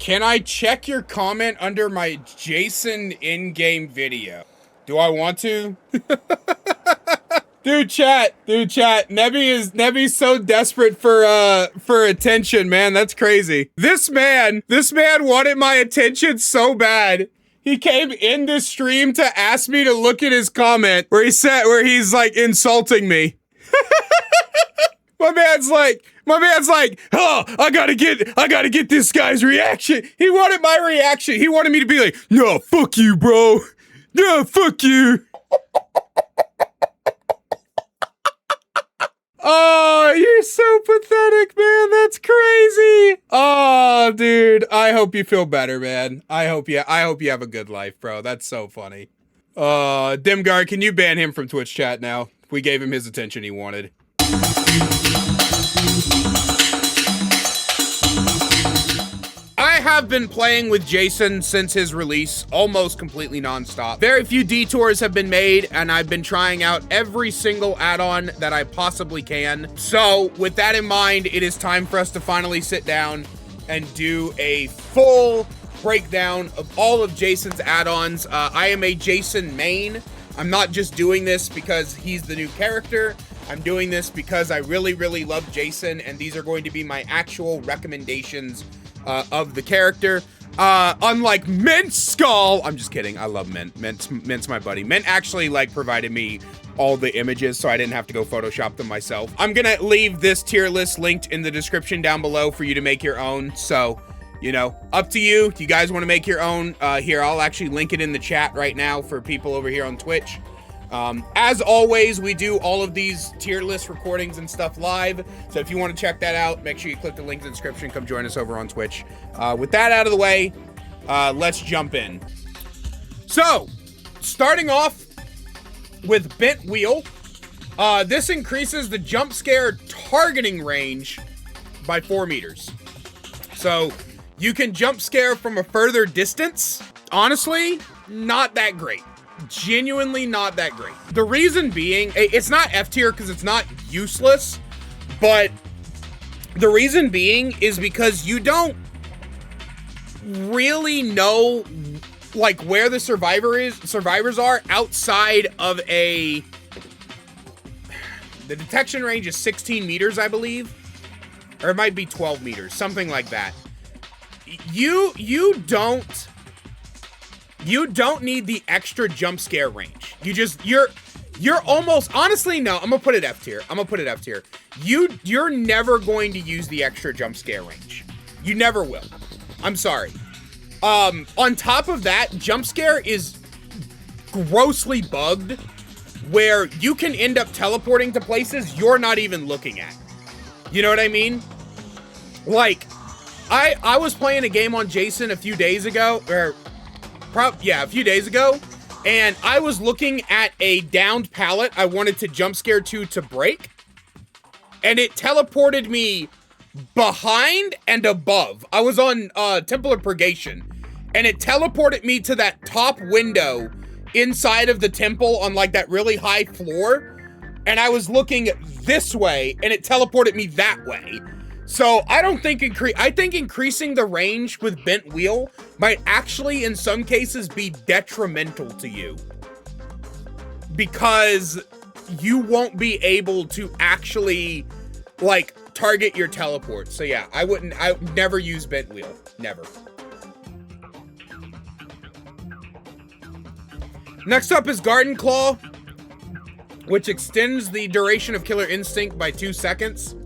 Can I check your comment under my Jason in-game video? Do I want to? Dude, chat. Nebby's so desperate for attention, man. That's crazy. This man wanted my attention so bad. He came in this stream to ask me to look at his comment where he's like insulting me. My man's like, oh, I gotta get this guy's reaction. He wanted my reaction. He wanted me to be like, no, fuck you, bro. No, fuck you. Oh, you're so pathetic, man. That's crazy. Oh, dude. I hope you feel better, man. I hope you have a good life, bro. That's so funny. Dimgar, can you ban him from Twitch chat now? We gave him his attention he wanted. I have been playing with Jason since his release, almost completely nonstop. Very few detours have been made, and I've been trying out every single add-on that I possibly can. So, with that in mind, it is time for us to finally sit down and do a full breakdown of all of Jason's add-ons. I am a Jason main. I'm not just doing this because he's the new character. I'm doing this because I really, really love Jason, and these are going to be my actual recommendations of the character. Unlike Mint Skull, I'm just kidding. I love Mint. Mint's my buddy. Mint actually like provided me all the images so I didn't have to go Photoshop them myself. I'm gonna leave this tier list linked in the description down below for you to make your own. So, you know, up to you. If you guys want to make your own, here, I'll actually link it in the chat right now for people over here on Twitch. As always, we do all of these tier list recordings and stuff live. So if you want to check that out, make sure you click the link in the description. Come join us over on Twitch. With that out of the way, let's jump in. So, starting off with Bent Wheel. This increases the jump scare targeting range by 4 meters. So, you can jump scare from a further distance. Honestly, not that great. Genuinely not that great. The reason being, it's not F tier because it's not useless, but the reason being is because you don't really know like where the survivors are outside of the detection range is 16 meters, I believe, or it might be 12 meters, something like that. You don't need the extra jump scare range. You're almost, honestly, no, I'm gonna put it F tier. You're never going to use the extra jump scare range. You never will. I'm sorry. On top of that, jump scare is grossly bugged where you can end up teleporting to places you're not even looking at. You know what I mean? Like, I was playing a game on Jason a few days ago, a few days ago, and I was looking at a downed pallet I wanted to jump scare to break, and it teleported me behind and above. I was on Temple of Purgation, and it teleported me to that top window inside of the temple on like that really high floor, and I was looking this way, and it teleported me that way. So I think increasing the range with Bent Wheel might actually, in some cases, be detrimental to you. Because you won't be able to actually, like, target your teleport. So yeah, I would never use Bent Wheel. Never. Next up is Garden Claw, which extends the duration of Killer Instinct by 2 seconds.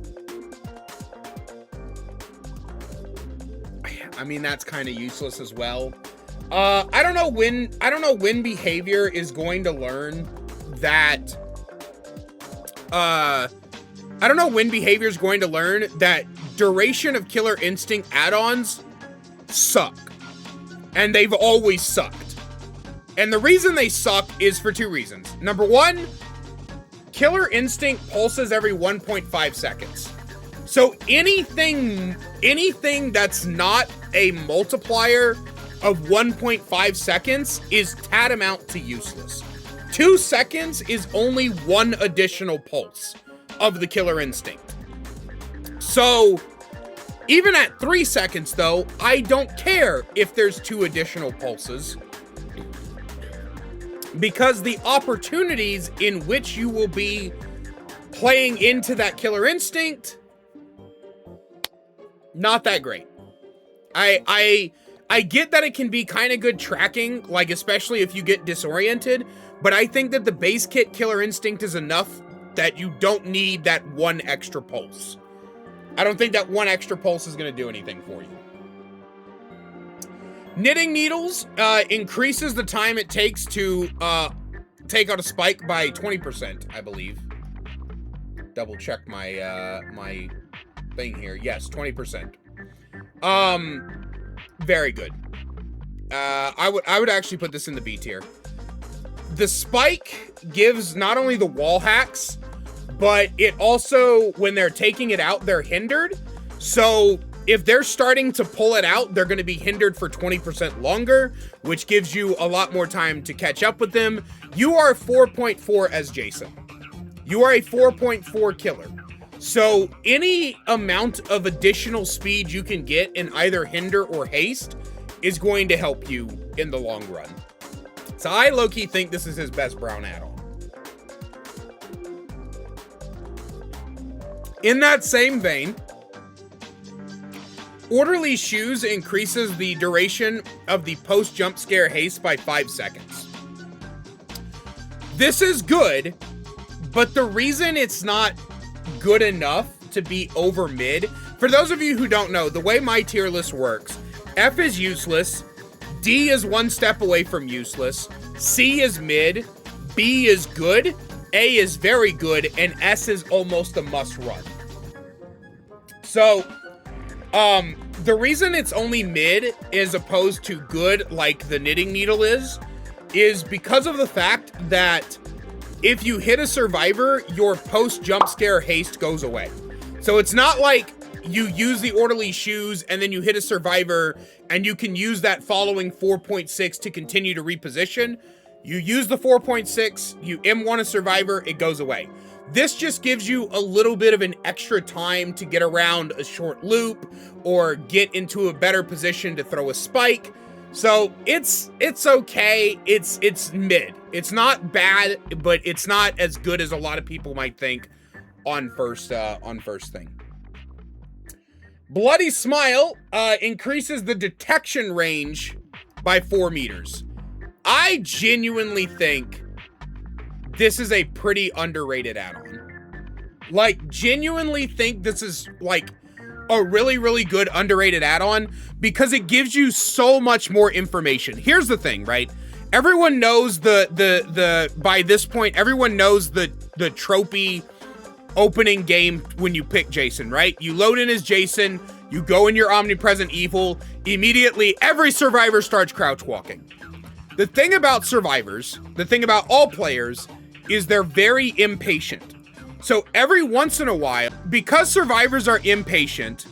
I mean, that's kind of useless as well. I don't know when behavior is going to learn that. I don't know when behavior is going to learn that duration of Killer Instinct add-ons suck, and they've always sucked. And the reason they suck is for 2 reasons. Number 1, Killer Instinct pulses every 1.5 seconds. So anything that's not a multiplier of 1.5 seconds is tantamount to useless. 2 seconds is only 1 additional pulse of the Killer Instinct. So Even at 3 seconds, though, I don't care if there's 2 additional pulses, because the opportunities in which you will be playing into that killer instinct, not that great. I get that it can be kind of good tracking, like especially if you get disoriented, but I think that the base kit killer instinct is enough that you don't need that 1 extra pulse. I don't think that 1 extra pulse is going to do anything for you. Knitting needles increases the time it takes to take out a spike by 20%, I believe. Double check my my thing here. Yes, 20%. Very good. I would actually put this in the B tier. The spike gives not only the wall hacks, but it also, when they're taking it out, they're hindered. So if they're starting to pull it out, they're going to be hindered for 20% longer, which gives you a lot more time to catch up with them. You are 4.4 as Jason. You are a 4.4 killer. So any amount of additional speed you can get in either hinder or haste is going to help you in the long run. So I low-key think this is his best brown add-on. In that same vein, Orderly Shoes increases the duration of the post-jump scare haste by 5 seconds. This is good, but the reason it's not good enough to be over mid, for those of you who don't know, the way my tier list works, F is useless, D is 1 step away from useless, C is mid, B is good, A is very good, and S is almost a must run. So, the reason it's only mid as opposed to good like the knitting needle is because of the fact that if you hit a survivor, your post jump scare haste goes away. So it's not like you use the Orderly Shoes and then you hit a survivor and you can use that following 4.6 to continue to reposition. You use the 4.6, you M1 a survivor, it goes away. This just gives you a little bit of an extra time to get around a short loop or get into a better position to throw a spike. So it's okay. It's mid. It's not bad, but it's not as good as a lot of people might think on first thing. Bloody Smile increases the detection range by 4 meters. I genuinely think this is a pretty underrated add-on. Like, genuinely think this is like a really, really good underrated add-on because it gives you so much more information. Here's the thing, right? Everyone knows by this point, everyone knows the tropey opening game when you pick Jason, right? You load in as Jason, you go in your omnipresent evil, immediately every survivor starts crouch walking. The thing about survivors, the thing about all players, is they're very impatient. So every once in a while, because survivors are impatient,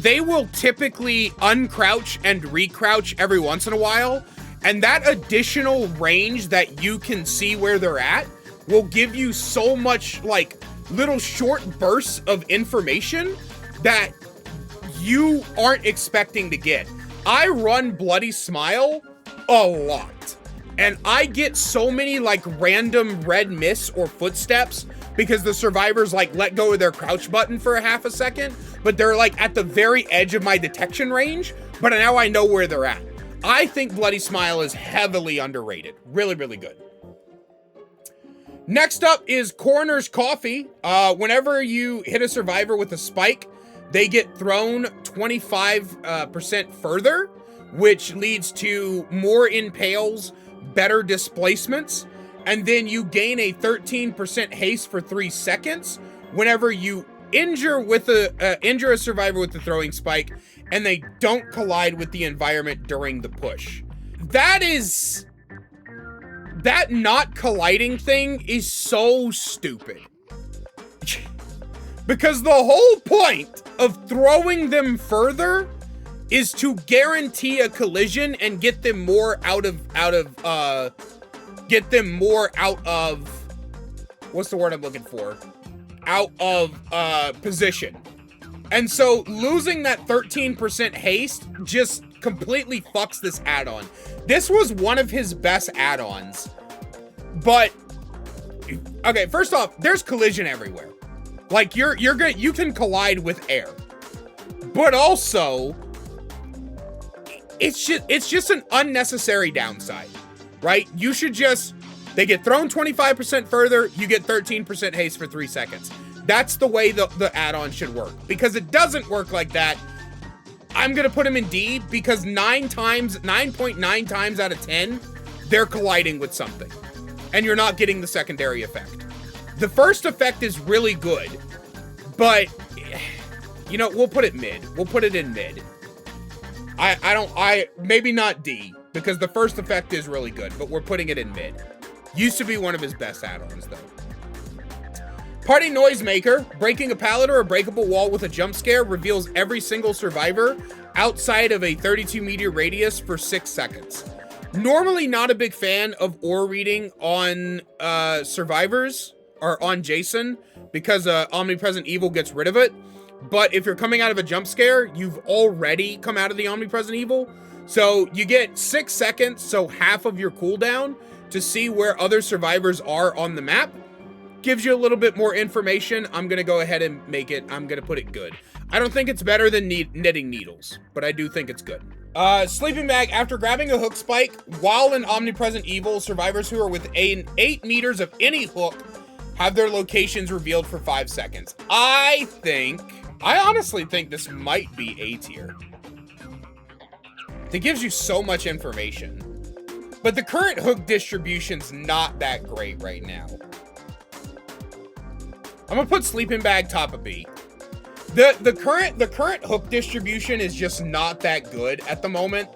they will typically uncrouch and recrouch every once in a while. And that additional range that you can see where they're at will give you so much like little short bursts of information that you aren't expecting to get. I run Bloody Smile a lot. And I get so many like random red miss or footsteps because the survivors like let go of their crouch button for a half a second, but they're like at the very edge of my detection range, but now I know where they're at. I think Bloody Smile is heavily underrated. Really, really good. Next up is Coroner's Coffee. Whenever you hit a survivor with a spike, they get thrown 25% further, which leads to more impales, better displacements, and then you gain a 13% haste for 3 seconds whenever you injure a survivor with the throwing spike and they don't collide with the environment during the push. That not colliding thing is so stupid. Because the whole point of throwing them further is to guarantee a collision and get them more out of what's the word I'm looking for? Out of position. And so losing that 13% haste just completely fucks this add-on. This was one of his best add-ons. But, okay, first off, there's collision everywhere. Like, you can collide with air. But also, it's just an unnecessary downside, right? You should just, they get thrown 25% further, you get 13% haste for 3 seconds. That's the way the add-on should work. Because it doesn't work like that, I'm going to put him in D because 9.9 times out of 10, they're colliding with something. And you're not getting the secondary effect. The first effect is really good, but, you know, we'll put it mid. We'll put it in mid. Maybe not D, because the first effect is really good, but we're putting it in mid. Used to be one of his best add-ons, though. Party Noisemaker. Breaking a pallet or a breakable wall with a jump scare reveals every single survivor outside of a 32-meter radius for 6 seconds. Normally not a big fan of ore reading on survivors, or on Jason, because Omnipresent Evil gets rid of it. But if you're coming out of a jump scare, you've already come out of the Omnipresent Evil. So you get 6 seconds, so half of your cooldown, to see where other survivors are on the map. Gives you a little bit more information. I'm going to go ahead and I'm going to put it good. I don't think it's better than knitting needles, but I do think it's good. Sleeping Bag. After grabbing a hook spike while in Omnipresent Evil, survivors who are within 8 meters of any hook have their locations revealed for 5 seconds. I honestly think this might be A tier. It gives you so much information. But the current hook distribution's not that great right now. I'm gonna put Sleeping Bag top of B. The current hook distribution is just not that good at the moment.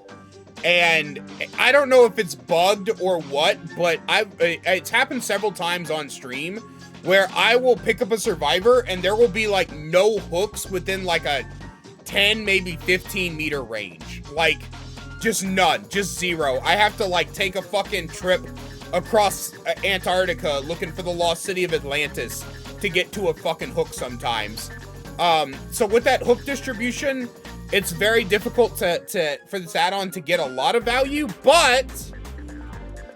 And I don't know if it's bugged or what, but it's happened several times on stream where I will pick up a survivor and there will be like no hooks within like a 10, maybe 15 meter range. Like, just none, just zero. I have to like take a fucking trip across Antarctica looking for the lost city of Atlantis to get to a fucking hook sometimes. So with that hook distribution, it's very difficult for this add-on to get a lot of value, but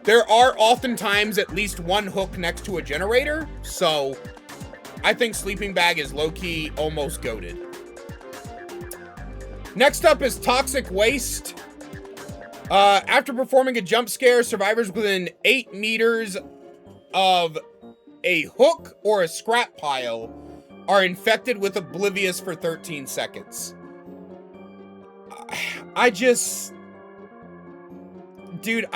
there are oftentimes at least one hook next to a generator, so I think Sleeping Bag is low-key almost goated. Next up is Toxic Waste. After performing a jump scare, survivors within 8 meters of a hook or a scrap pile are infected with Oblivious for 13 seconds. Dude,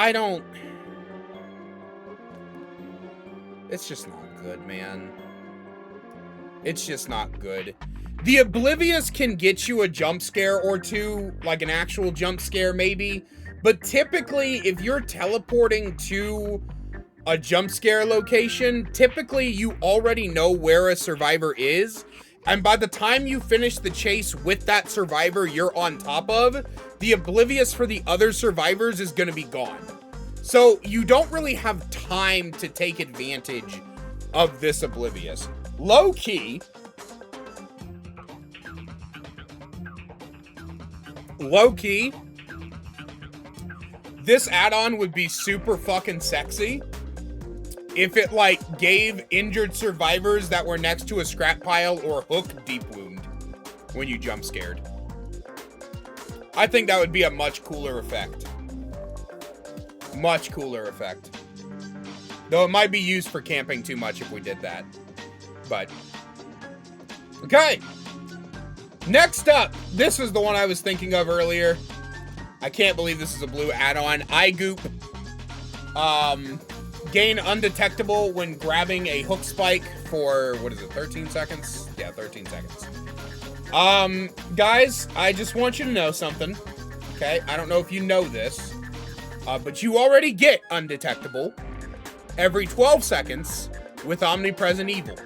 it's just not good, man. It's just not good. The Oblivious can get you a jump scare or two, like an actual jump scare maybe, but typically if you're teleporting to a jump scare location, typically you already know where a survivor is, and by the time you finish the chase with that survivor you're on top of, the Oblivious for the other survivors is gonna be gone. So you don't really have time to take advantage of this Oblivious. Low-key, this add-on would be super fucking sexy if it, like, gave injured survivors that were next to a scrap pile or hook deep wound when you jump scared. I think that would be a much cooler effect. Much cooler effect. Though it might be used for camping too much if we did that. But, okay. Next up, this is the one I was thinking of earlier. I can't believe this is a blue add-on. iGoop. Gain undetectable when grabbing a hook spike for, 13 seconds? Yeah, 13 seconds. Guys, I just want you to know something. Okay, I don't know if you know this, but you already get undetectable every 12 seconds with Omnipresent Evil.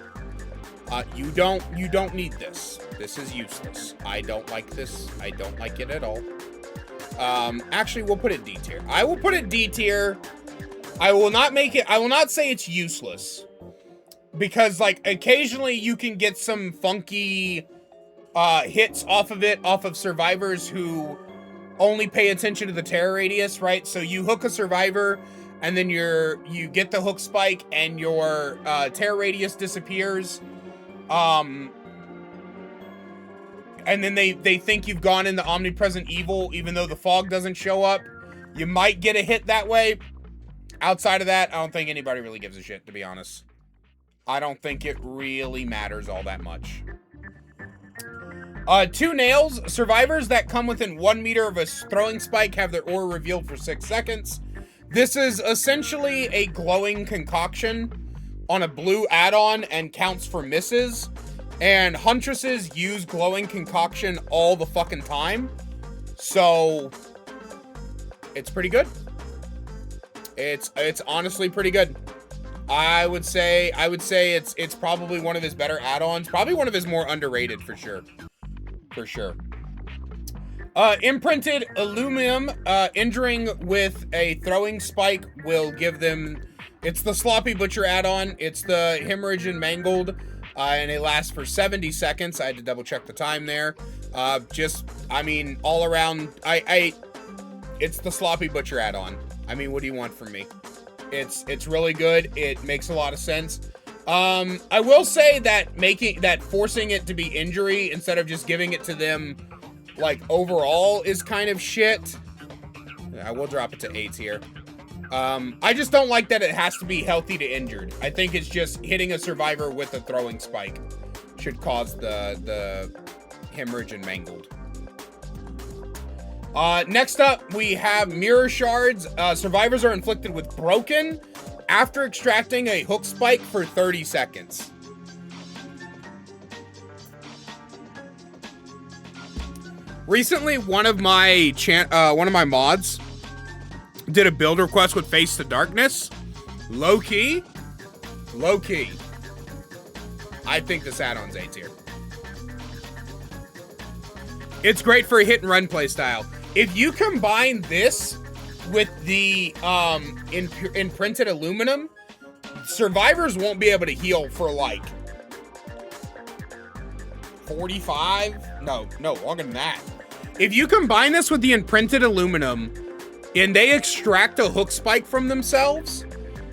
You don't need this. This is useless. I don't like this. I don't like it at all. Actually, we'll put it D tier. I will put it D tier. I will not say it's useless. Because, like, occasionally you can get some funky hits off of survivors who only pay attention to the terror radius, right? So you hook a survivor, and then you get the hook spike, and your terror radius disappears. And then they think you've gone into omnipresent evil, even though the fog doesn't show up. You might get a hit that way. Outside of that, I don't think anybody really gives a shit, to be honest. I don't think it really matters all that much. 2 nails. Survivors that come within 1 meter of a throwing spike have their aura revealed for 6 seconds. This is essentially a glowing concoction on a blue add-on and counts for misses. And huntresses use glowing concoction all the fucking time. So it's pretty good. It's honestly pretty good. I would say it's probably one of his better add-ons. Probably one of his more underrated for sure. For sure. Imprinted aluminum, injuring with a throwing spike will give them... It's the Sloppy Butcher add-on. It's the Hemorrhage and Mangled, and it lasts for 70 seconds. I had to double check the time there. I mean, all around, it's the Sloppy Butcher add-on. I mean, what do you want from me? It's really good. It makes a lot of sense. I will say that forcing it to be injury instead of just giving it to them, like, overall is kind of shit. I will drop it to 8 here. I just don't like that it has to be healthy to injured. I think it's just hitting a survivor with a throwing spike should cause the hemorrhage and mangled. Next up, we have mirror shards. Survivors are inflicted with broken after extracting a hook spike for 30 seconds. Recently, one of my mods did a build request with Face to Darkness. Low key. I think this add-on's A tier. It's great for a hit and run playstyle. If you combine this with the imprinted aluminum, survivors won't be able to heal for like 45. No, longer than that. If you combine this with the imprinted aluminum and they extract a hook spike from themselves,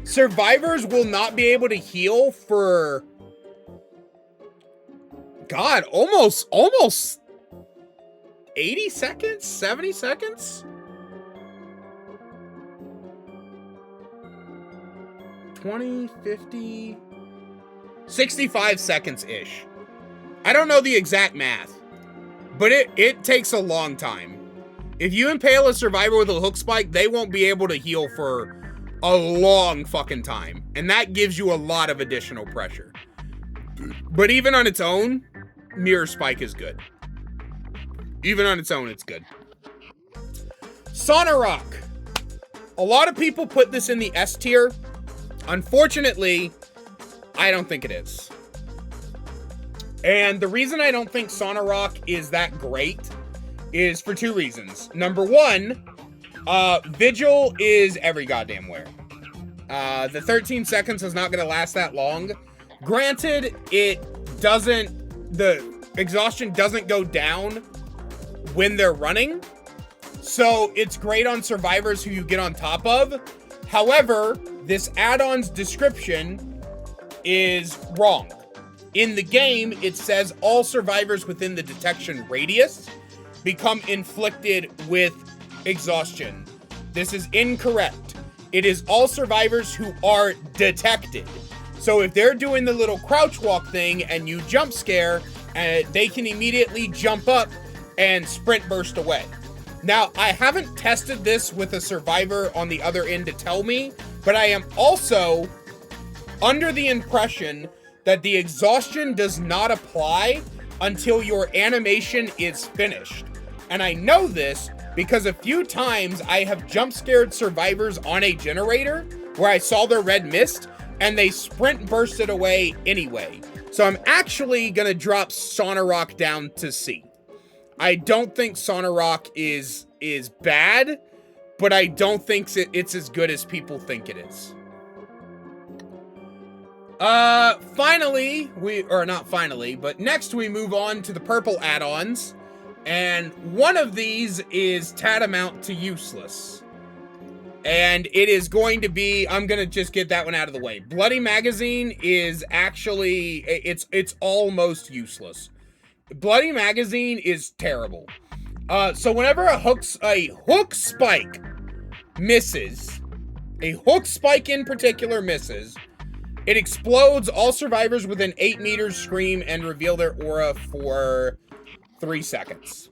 survivors will not be able to heal for, God, almost 80 seconds, 70 seconds, 20, 50, 65 seconds-ish. I don't know the exact math, but it takes a long time. If you impale a survivor with a hook spike, they won't be able to heal for a long fucking time. And that gives you a lot of additional pressure. But even on its own, mirror spike is good. Even on its own, it's good. Sonorok. A lot of people put this in the S tier. Unfortunately, I don't think it is. And the reason I don't think Sonorok is that great is for 2 reasons. Number 1, Vigil is every goddamn where. The 13 seconds is not going to last that long. Granted, the exhaustion doesn't go down when they're running. So it's great on survivors who you get on top of. However, this add-on's description is wrong. In the game, it says all survivors within the detection radius become inflicted with exhaustion. This is incorrect. It is all survivors who are detected. So if they're doing the little crouch walk thing and you jump scare, they can immediately jump up and sprint burst away. Now, I haven't tested this with a survivor on the other end to tell me, but I am also under the impression that the exhaustion does not apply until your animation is finished. And I know this because a few times I have jump scared survivors on a generator where I saw their red mist and they sprint bursted away anyway. So I'm actually gonna drop Sonorok down to C. I don't think Sonorok is bad, but I don't think it's as good as people think it is. Finally, not finally, but next we move on to the purple add-ons, and one of these is tantamount to useless. And it is going to be, I'm gonna just get that one out of the way. Bloody Magazine is actually, it's almost useless. Bloody Magazine is terrible. So whenever a hook spike misses, a hook spike in particular misses, it explodes. All survivors within 8 meters scream and reveal their aura for 3 seconds.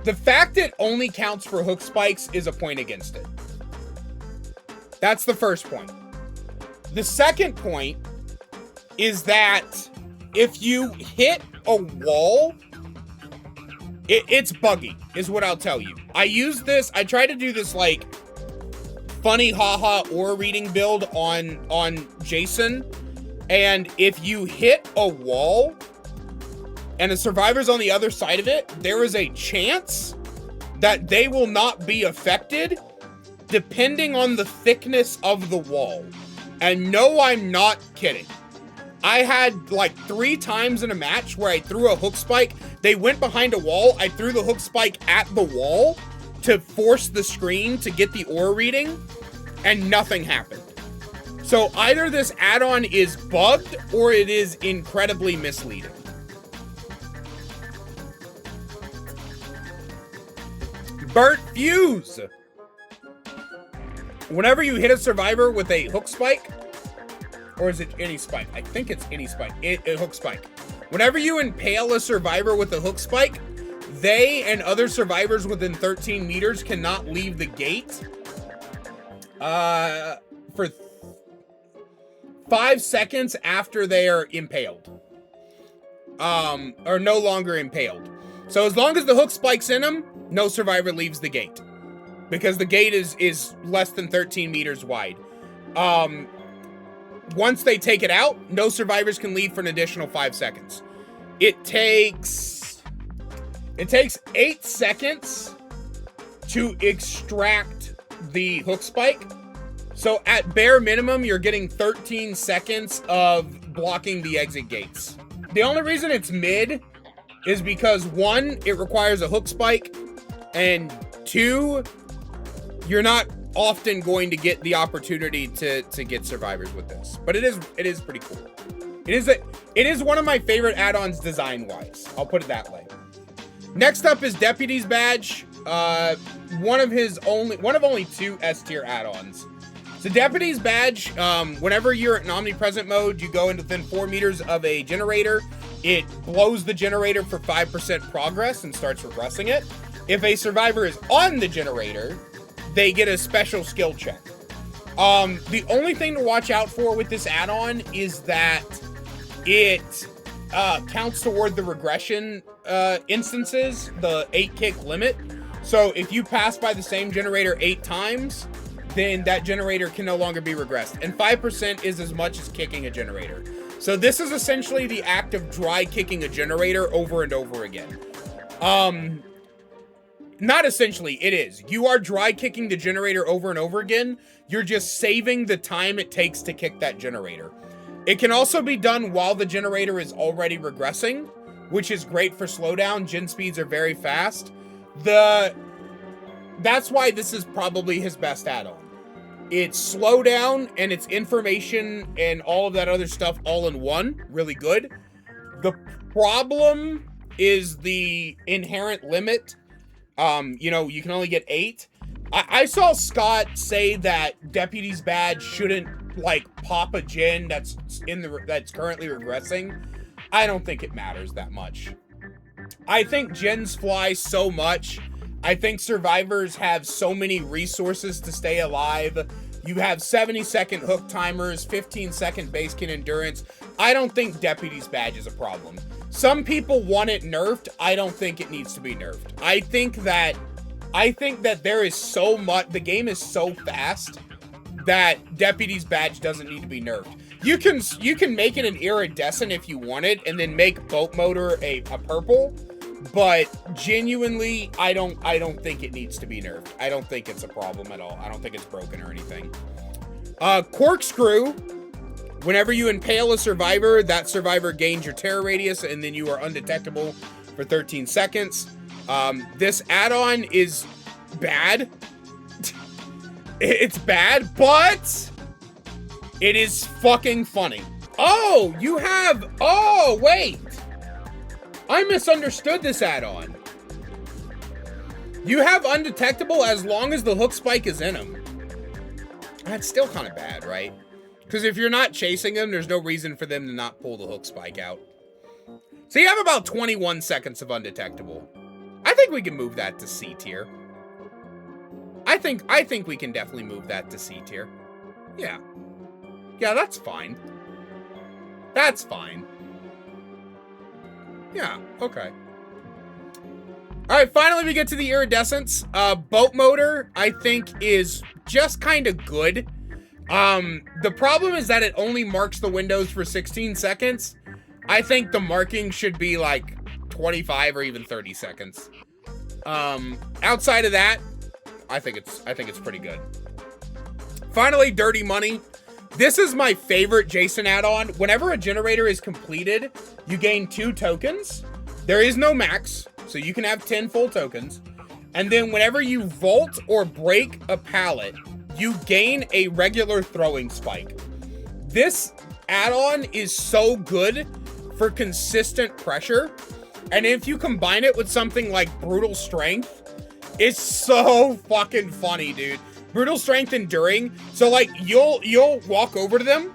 The fact it only counts for hook spikes is a point against it. That's the first point. The second point is that if you hit a wall, it's buggy, is what I'll tell you. I tried to do this, like, funny haha aura reading build on Jason, and if you hit a wall and a survivor's on the other side of it, there is a chance that they will not be affected depending on the thickness of the wall. And no, I'm not kidding. I had like 3 times in a match where I threw a hook spike. They went behind a wall. I threw the hook spike at the wall to force the screen to get the aura reading, and nothing happened. So either this add-on is bugged or it is incredibly misleading. Burnt Fuse. Whenever you hit a survivor with a hook spike, or is it any spike? I think it's any spike. A hook spike. Whenever you impale a survivor with a hook spike, they and other survivors within 13 meters cannot leave the gate for 5 seconds after they are impaled. Or no longer impaled. So as long as the hook spike's in them, no survivor leaves the gate. Because the gate is less than 13 meters wide. Once they take it out, no survivors can leave for an additional 5 seconds. It takes 8 seconds to extract the hook spike. So at bare minimum, you're getting 13 seconds of blocking the exit gates. The only reason it's mid is because 1, it requires a hook spike, and 2, you're not often going to get the opportunity to get survivors with this. But it is pretty cool. It is one of my favorite add-ons design-wise. I'll put it that way. Next up is Deputy's Badge. One of only 2 S-tier add-ons. So Deputy's Badge, whenever you're in omnipresent mode, you go into within 4 meters of a generator. It blows the generator for 5% progress and starts regressing it. If a survivor is on the generator, they get a special skill check. The only thing to watch out for with this add-on is that it counts toward the regression instances, the 8-kick limit. So if you pass by the same generator 8 times, then that generator can no longer be regressed. And 5% is as much as kicking a generator. So this is essentially the act of dry kicking a generator over and over again. Not essentially, it is. You are dry kicking the generator over and over again. You're just saving the time it takes to kick that generator. It can also be done while the generator is already regressing, which is great for slowdown. Gen speeds are very fast. That's why this is probably his best add-on. It's slowdown and it's information and all of that other stuff all in one. Really good. The problem is the inherent limit. You can only get 8. I saw Scott say that Deputy's Badge shouldn't, like, pop a gen that's currently regressing. I don't think it matters that much. I think gens fly so much. I think survivors have so many resources to stay alive. You have 70-second hook timers, 15-second base kit endurance. I don't think Deputy's Badge is a problem. Some people want it nerfed. I don't think it needs to be nerfed. I think that there is so much, the game is so fast that Deputy's Badge doesn't need to be nerfed. You can make it an iridescent if you want it, and then make boat motor a purple. but genuinely, I don't think it needs to be nerfed. I don't think it's a problem at all. I don't think it's broken or anything. Corkscrew. Whenever you impale a survivor, that survivor gains your terror radius, and then you are undetectable for 13 seconds. This add-on is bad. It's bad, but it is fucking funny. Oh, you have... Oh, wait. I misunderstood this add-on. You have undetectable as long as the hook spike is in him. That's still kind of bad, right? Because if you're not chasing them, there's no reason for them to not pull the hook spike out. So you have about 21 seconds of undetectable. I think we can move that to C tier. I think we can definitely move that to C tier. Yeah. Yeah, that's fine. That's fine. Yeah, okay. Alright, finally we get to the iridescence. Boat motor, I think, is just kind of good. The problem is that it only marks the windows for 16 seconds. I think the marking should be like 25 or even 30 seconds. Outside of that, I think it's pretty good. Finally, dirty money. This is my favorite Jason add-on. Whenever a generator is completed, you gain 2 tokens. There is no max, so you can have 10 full tokens. And then whenever you vault or break a pallet, you gain a regular throwing spike. This add-on is so good for consistent pressure. And if you combine it with something like brutal strength, it's so fucking funny, dude. Brutal strength enduring. So like you'll walk over to them,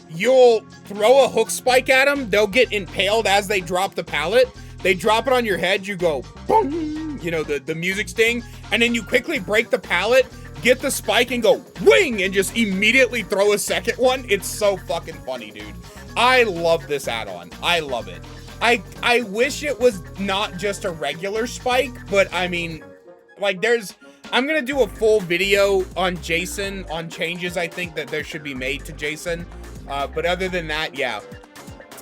you'll throw a hook spike at them, they'll get impaled as they drop the pallet. They drop it on your head, you go boom, you know, the music sting, and then you quickly break the pallet, get the spike and go wing and just immediately throw a second one. It's so fucking funny, dude. I love this add-on. I love it. I wish it was not just a regular spike, but I mean, like I'm gonna do a full video on Jason, on changes I think that there should be made to Jason. But other than that, yeah.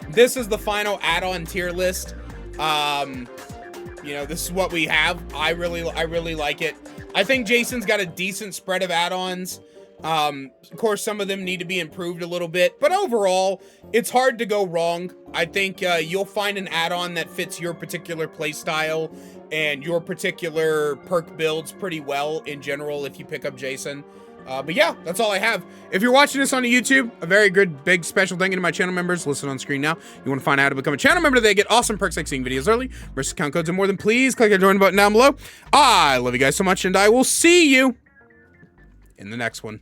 This is the final add-on tier list. You know, this is what we have. I really like it. I think Jason's got a decent spread of add-ons. Of course, some of them need to be improved a little bit, but overall, it's hard to go wrong. I think you'll find an add-on that fits your particular playstyle and your particular perk builds pretty well in general if you pick up Jason. But yeah, that's all I have. If you're watching this on YouTube, a very good, big, special thank you to my channel members listed on screen now. You want to find out how to become a channel member, they get awesome perks like seeing videos early, versus discount codes and more, than please click the join button down below. I love you guys so much, and I will see you in the next one.